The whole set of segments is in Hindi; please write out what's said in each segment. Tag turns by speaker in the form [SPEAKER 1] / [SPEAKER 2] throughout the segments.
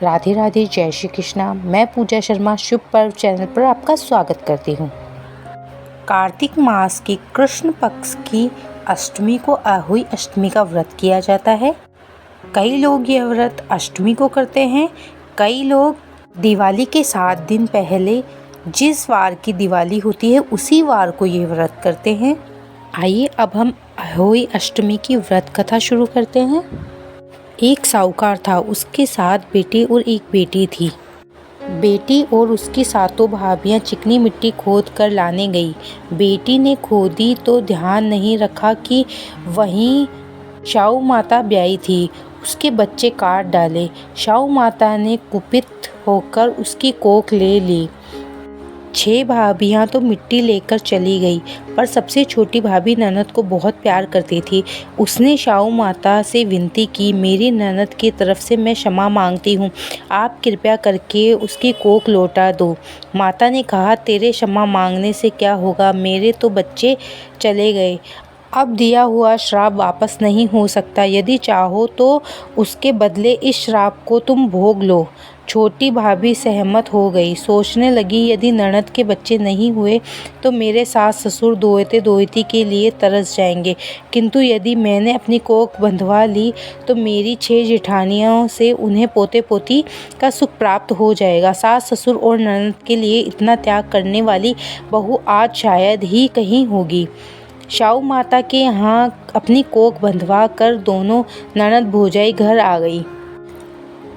[SPEAKER 1] राधे राधे, जय श्री कृष्णा। मैं पूजा शर्मा शुभ पर्व चैनल पर आपका स्वागत करती हूँ। कार्तिक मास की कृष्ण पक्ष की अष्टमी को अहोई अष्टमी का व्रत किया जाता है। कई लोग यह व्रत अष्टमी को करते हैं, कई लोग दिवाली के 7 दिन पहले जिस वार की दिवाली होती है उसी वार को ये व्रत करते हैं। आइए अब हम अहोई अष्टमी की व्रत कथा शुरू करते हैं। एक साहूकार था, उसके 7 बेटे और एक बेटी थी। बेटी और उसकी 7 भाभियां चिकनी मिट्टी खोद कर लाने गई। बेटी ने खोदी तो ध्यान नहीं रखा कि वहीं शाहू माता ब्याई थी। उसके बच्चे काट डाले। शाहू माता ने कुपित होकर उसकी कोख ले ली। 6 भाभियां तो मिट्टी लेकर चली गई, पर सबसे छोटी भाभी ननद को बहुत प्यार करती थी। उसने शाहू माता से विनती की, मेरी ननद की तरफ से मैं क्षमा मांगती हूँ, आप कृपया करके उसकी कोख लौटा दो। माता ने कहा, तेरे क्षमा मांगने से क्या होगा, मेरे तो बच्चे चले गए, अब दिया हुआ श्राप वापस नहीं हो सकता। यदि चाहो तो उसके बदले इस श्राप को तुम भोग लो। छोटी भाभी सहमत हो गई। सोचने लगी, यदि ननद के बच्चे नहीं हुए तो मेरे सास ससुर दोहते दोहती के लिए तरस जाएंगे, किंतु यदि मैंने अपनी कोख बंधवा ली तो मेरी 6 जेठानियों से उन्हें पोते पोती का सुख प्राप्त हो जाएगा। सास ससुर और ननद के लिए इतना त्याग करने वाली बहू आज शायद ही कहीं होगी। शाहू माता के यहाँ अपनी कोख बंधवा कर दोनों ननद भौजाई घर आ गई।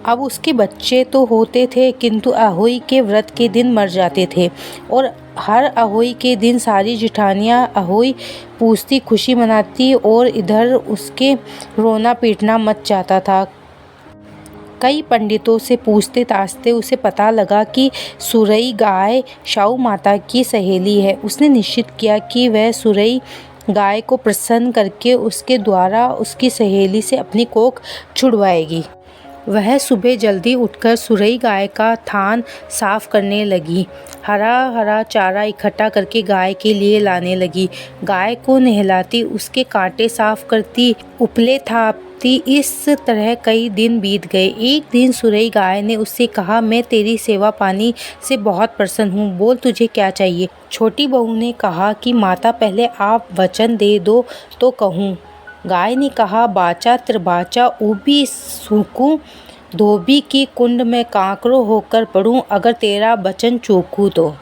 [SPEAKER 1] अब उसके बच्चे तो होते थे, किंतु अहोई के व्रत के दिन मर जाते थे और हर अहोई के दिन सारी जेठानियाँ अहोई पूछती, खुशी मनाती और इधर उसके रोना पीटना मच जाता था। कई पंडितों से पूछते ताछते उसे पता लगा कि सुरई गाय शाहू माता की सहेली है। उसने निश्चित किया कि वह सुरई गाय को प्रसन्न करके उसके द्वारा उसकी सहेली से अपनी कोख छुड़वाएगी। वह सुबह जल्दी उठकर सुरई गाय का थान साफ करने लगी। हरा हरा चारा इकट्ठा करके गाय के लिए लाने लगी। गाय को नहलाती, उसके कांटे साफ करती, उपले थापती। इस तरह कई दिन बीत गए। एक दिन सुरई गाय ने उससे कहा, मैं तेरी सेवा पानी से बहुत प्रसन्न हूँ, बोल तुझे क्या चाहिए। छोटी बहू ने कहा कि माता पहले आप वचन दे दो तो कहूँ। गाय ने कहा, बाचा त्रिबाचा ऊबी सूखूं, धोबी की कुंड में कांकरो होकर पड़ूं, अगर तेरा वचन चूकूं तो।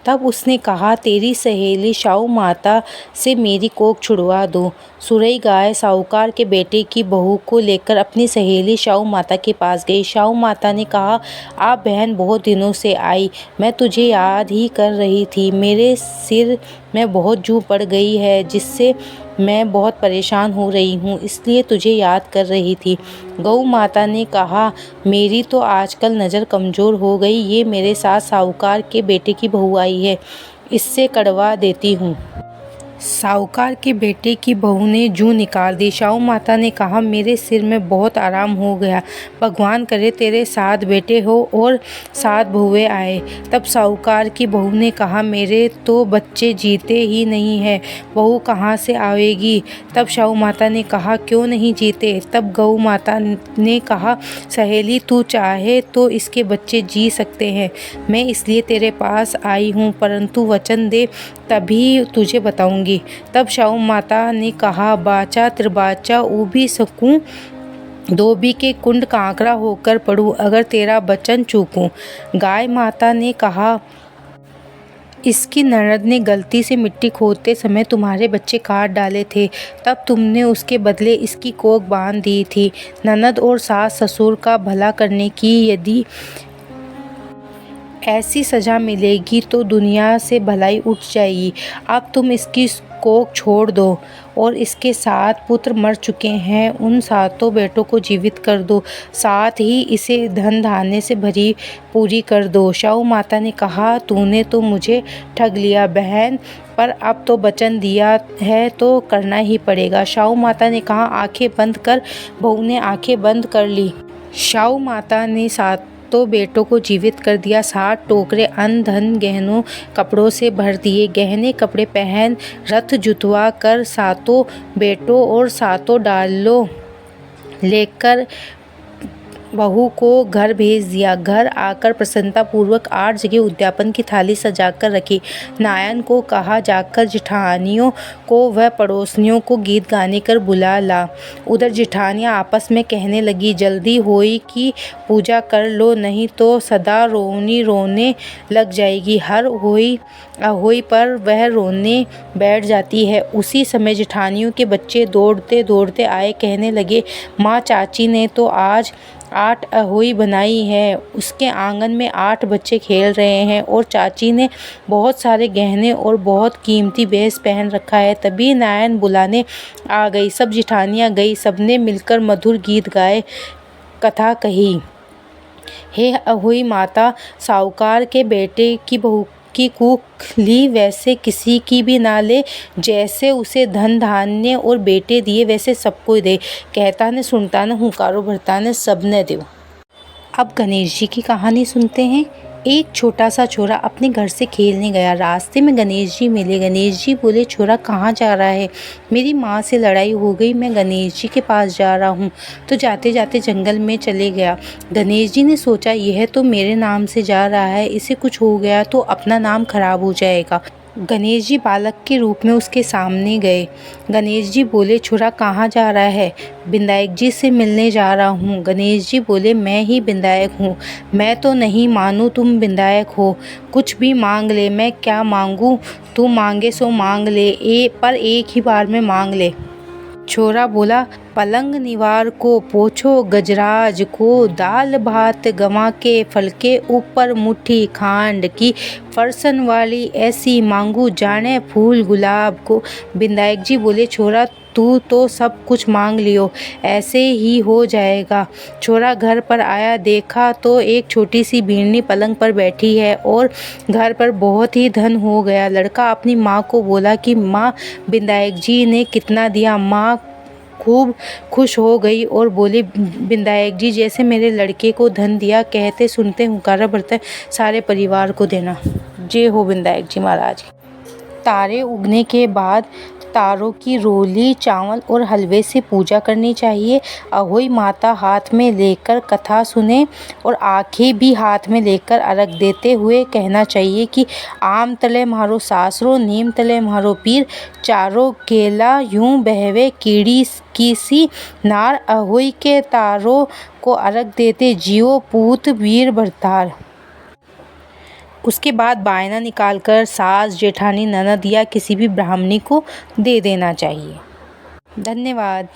[SPEAKER 1] तब उसने कहा, तेरी सहेली शाहू माता से मेरी कोख छुड़वा दो। सुरई गाय साहूकार के बेटे की बहू को लेकर अपनी सहेली शाहू माता के पास गई। शाहू माता ने कहा, आप बहन बहुत दिनों से आई, मैं तुझे याद ही कर रही थी। मेरे सिर में बहुत जूं पड़ गई है, जिससे मैं बहुत परेशान हो रही हूँ, इसलिए तुझे याद कर रही थी। गौ माता ने कहा, मेरी तो आजकल नज़र कमज़ोर हो गई, ये मेरे साथ साहूकार के बेटे की बहू आई है, इससे कड़वा देती हूँ। साहूकार के बेटे की बहू ने जूं निकाल दी। शाहू माता ने कहा, मेरे सिर में बहुत आराम हो गया, भगवान करे तेरे 7 बेटे हो और 7 बहुएं आए। तब साहूकार की बहू ने कहा, मेरे तो बच्चे जीते ही नहीं हैं, बहू कहाँ से आवेगी। तब शाहू माता ने कहा, क्यों नहीं जीते। तब गौ माता ने कहा, सहेली तू चाहे तो इसके बच्चे जी सकते हैं, मैं इसलिए तेरे पास आई हूँ, परंतु वचन दे तभी तुझे बताऊंगी। तब शाहू माता ने कहा, बाचा त्रिबाचा ऊबी सकूं, धोबी के कुंड कांकरा होकर पड़ूं, अगर तेरा वचन चूकूं। गाय माता ने कहा, इसकी ननद ने गलती से मिट्टी खोदते समय तुम्हारे बच्चे काट डाले थे, तब तुमने उसके बदले इसकी कोख बांध दी थी। ननद और सास ससुर का भला करने की यदि ऐसी सज़ा मिलेगी तो दुनिया से भलाई उठ जाएगी। अब तुम इसकी कोख छोड़ दो और इसके 7 पुत्र मर चुके हैं, उन 7 बेटों को जीवित कर दो, साथ ही इसे धन धान्य से भरी पूरी कर दो। शाहू माता ने कहा, तूने तो मुझे ठग लिया बहन, पर अब तो वचन दिया है तो करना ही पड़ेगा। शाहू माता ने कहा, आंखें बंद कर। बहू ने आंखें बंद कर ली। शाहू माता ने 7 बेटों को जीवित कर दिया। 7 टोकरे अन्न धन गहनों कपड़ों से भर दिए। गहने कपड़े पहन रथ जुतवा कर 7 बेटों और 7 डालों लेकर बहू को घर भेज दिया। घर आकर प्रसन्नतापूर्वक 8 जगह उद्यापन की थाली सजाकर रखी। नायन को कहा जाकर जेठानियों को व पड़ोसियों को गीत गाने कर बुला ला। उधर जेठानियाँ आपस में कहने लगी, जल्दी होई की पूजा कर लो, नहीं तो सदा रोने लग जाएगी। हर होई अहोई पर वह रोने बैठ जाती है। उसी समय जेठानियों के बच्चे दौड़ते दौड़ते आए, कहने लगे, माँ, चाची ने तो आज 8 अहोई बनाई है। उसके आंगन में 8 बच्चे खेल रहे हैं और चाची ने बहुत सारे गहने और बहुत कीमती भेष पहन रखा है। तभी नायन बुलाने आ गई। सब जेठानियाँ गई। सबने मिलकर मधुर गीत गाए, कथा कही। हे अहोई माता, साहूकार के बेटे की बहू की कूख ली, वैसे किसी की भी ना ले। जैसे उसे धन धान्य और बेटे दिए, वैसे सबको दे। कहता ने सुनता ने, हुंकारो भरता ने, सबने दो। अब गणेश जी की कहानी सुनते हैं। एक छोटा सा छोरा अपने घर से खेलने गया। रास्ते में गणेश जी मिले। गणेश जी बोले, छोरा कहाँ जा रहा है? मेरी माँ से लड़ाई हो गई, मैं गणेश जी के पास जा रहा हूँ। तो जाते जाते जंगल में चले गया। गणेश जी ने सोचा, यह तो मेरे नाम से जा रहा है, इसे कुछ हो गया तो अपना नाम खराब हो जाएगा। गणेश जी बालक के रूप में उसके सामने गए। गणेश जी बोले, छोरा कहाँ जा रहा है? विनायक जी से मिलने जा रहा हूँ। गणेश जी बोले, मैं ही विनायक हूँ। मैं तो नहीं मानूँ तुम विनायक हो। कुछ भी मांग ले। मैं क्या मांगूँ? तू मांगे सो मांग ले, पर एक ही बार में मांग ले। छोरा बोला, पलंग निवार को पोछो गजराज को, दाल भात गंवा के फल के ऊपर मुट्ठी खांड की, फरसन वाली ऐसी मांगू जाने फूल गुलाब को। विनायक जी बोले, छोरा तू तो सब कुछ मांग लियो, ऐसे ही हो जाएगा। छोरा घर पर आया, देखा तो एक छोटी सी भीड़नी पलंग पर बैठी है और घर पर बहुत ही धन हो गया। लड़का अपनी माँ को बोला कि माँ, विनायक जी ने कितना दिया? माँ खूब खुश हो गई और बोली, विनायक जी जैसे मेरे लड़के को धन दिया, कहते सुनते हुंकारा भरते सारे परिवार को देना। जय हो विनायक जी महाराज। तारे उगने के बाद तारों की रोली, चावल और हलवे से पूजा करनी चाहिए। अहोई माता हाथ में लेकर कथा सुने और आंखें भी हाथ में लेकर अर्घ देते हुए कहना चाहिए कि आम तले म्हारो सासरो, नीम तले म्हारो पीर, चारों केला यूं बहवे कीड़ी की सी नार। अहोई के तारों को अर्घ देते जियो पूत वीर भरतार। उसके बाद बायना निकालकर सास, जेठानी, ननद या किसी भी ब्राह्मणी को दे देना चाहिए। धन्यवाद।